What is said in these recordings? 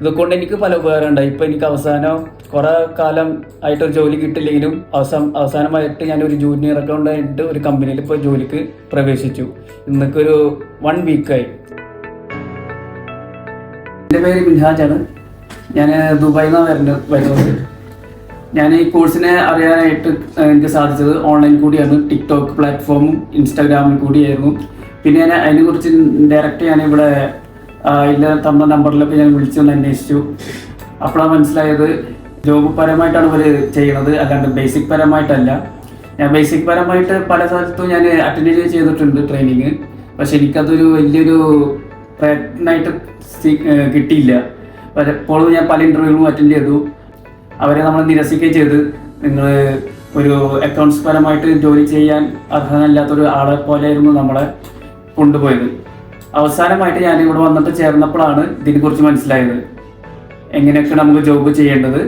ഇതുകൊണ്ട് എനിക്ക് പല ഉപകാരം ഉണ്ടായി. ഇപ്പോൾ എനിക്ക് അവസാനം കുറേ കാലം ആയിട്ടൊരു ജോലി കിട്ടില്ലെങ്കിലും അവസാനമായിട്ട് ഞാനൊരു ജൂനിയർ അക്കൗണ്ടായിട്ട് ഒരു കമ്പനിയിൽ ഇപ്പോൾ ജോലിക്ക് പ്രവേശിച്ചു. ഇന്നൊക്കെ ഒരു 1 വീക്കായി. എൻ്റെ പേര് മിൻഹാജാണ്. ഞാൻ ദുബായിൽ നിന്നാണ് വരുന്നത്. ഞാൻ ഈ കോഴ്സിനെ അറിയാനായിട്ട് എനിക്ക് സാധിച്ചത് ഓൺലൈൻ കൂടിയാണ്. ടിക്ടോക്ക് പ്ലാറ്റ്ഫോമും ഇൻസ്റ്റാഗ്രാമിൽ കൂടിയായിരുന്നു. പിന്നെ ഞാൻ അതിനെക്കുറിച്ച് ഡയറക്റ്റ് ഞാനിവിടെ തന്ന നമ്പറിലൊക്കെ ഞാൻ വിളിച്ചൊന്ന് അന്വേഷിച്ചു. അപ്പോഴാണ് മനസ്സിലായത് ജോബ് പരമായിട്ടാണ് ഇവർ ചെയ്യുന്നത്, അല്ലാണ്ട് ബേസിക് പരമായിട്ടല്ല. ഞാൻ ബേസിക് പരമായിട്ട് പല സ്ഥലത്തും ഞാൻ അറ്റൻഡ് ചെയ്തിട്ടുണ്ട് ട്രെയിനിങ്. പക്ഷെ എനിക്കതൊരു വലിയൊരു പ്രയത്നമായിട്ട് കിട്ടിയില്ല. പലപ്പോഴും ഞാൻ പല ഇൻ്റർവ്യൂകളും അറ്റൻഡ് ചെയ്തു. അവരെ നമ്മൾ നിരസിക്കുകയും ചെയ്ത്, നിങ്ങൾ ഒരു അക്കൗണ്ട്സ് പരമായിട്ട് ജോലി ചെയ്യാൻ അർഹനല്ലാത്തൊരു ആളെ പോലെയായിരുന്നു നമ്മളെ കൊണ്ടുപോയത്. അവസാനമായിട്ട് ഞാൻ ഇവിടെ വന്നിട്ട് ചേർന്നപ്പോഴാണ് ഇതിനെക്കുറിച്ച് മനസ്സിലായത്, എങ്ങനെയൊക്കെ നമുക്ക് ജോബ് ചെയ്യേണ്ടത്.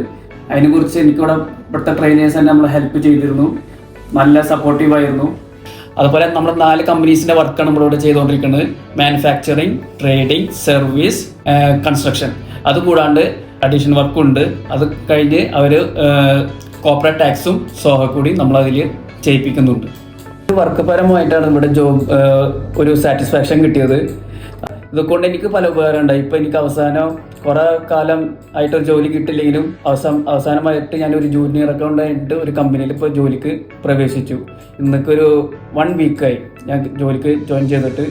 അതിനെക്കുറിച്ച് എനിക്കിവിടെ ഇവിടുത്തെ ട്രെയിനേഴ്സ് തന്നെ നമ്മളെ ഹെൽപ്പ് ചെയ്തിരുന്നു, നല്ല സപ്പോർട്ടീവായിരുന്നു. അതുപോലെ നമ്മൾ 4 കമ്പനീസിൻ്റെ വർക്കാണ് നമ്മളിവിടെ ചെയ്തുകൊണ്ടിരിക്കുന്നത്. Manufacturing, trading, service, construction. അതുകൂടാണ്ട് അഡീഷണൽ വർക്കുണ്ട്. അത് കഴിഞ്ഞ് അവർ കോർപ്പറേറ്റ് ടാക്സും സോഹ കൂടി നമ്മളതിൽ ചെയ്യിപ്പിക്കുന്നുണ്ട്. വർക്ക് പരമായിട്ടാണ് ഇവിടെ ജോബ് ഒരു സാറ്റിസ്ഫാക്ഷൻ കിട്ടിയത്. ഇതുകൊണ്ട് എനിക്ക് പല ഉപകാരം ഉണ്ടായി. ഇപ്പോൾ എനിക്ക് അവസാനം കുറേ കാലം ആയിട്ടൊരു ജോലി കിട്ടില്ലെങ്കിലും അവസാനമായിട്ട് ഞാനൊരു ജൂനിയർ അക്കൗണ്ടായിട്ട് ഒരു കമ്പനിയിൽ ഇപ്പോൾ ജോലിക്ക് പ്രവേശിച്ചു. ഇന്നൊക്കെ ഒരു 1 വീക്കായി ഞാൻ ജോലിക്ക് ജോയിൻ ചെയ്തിട്ട്.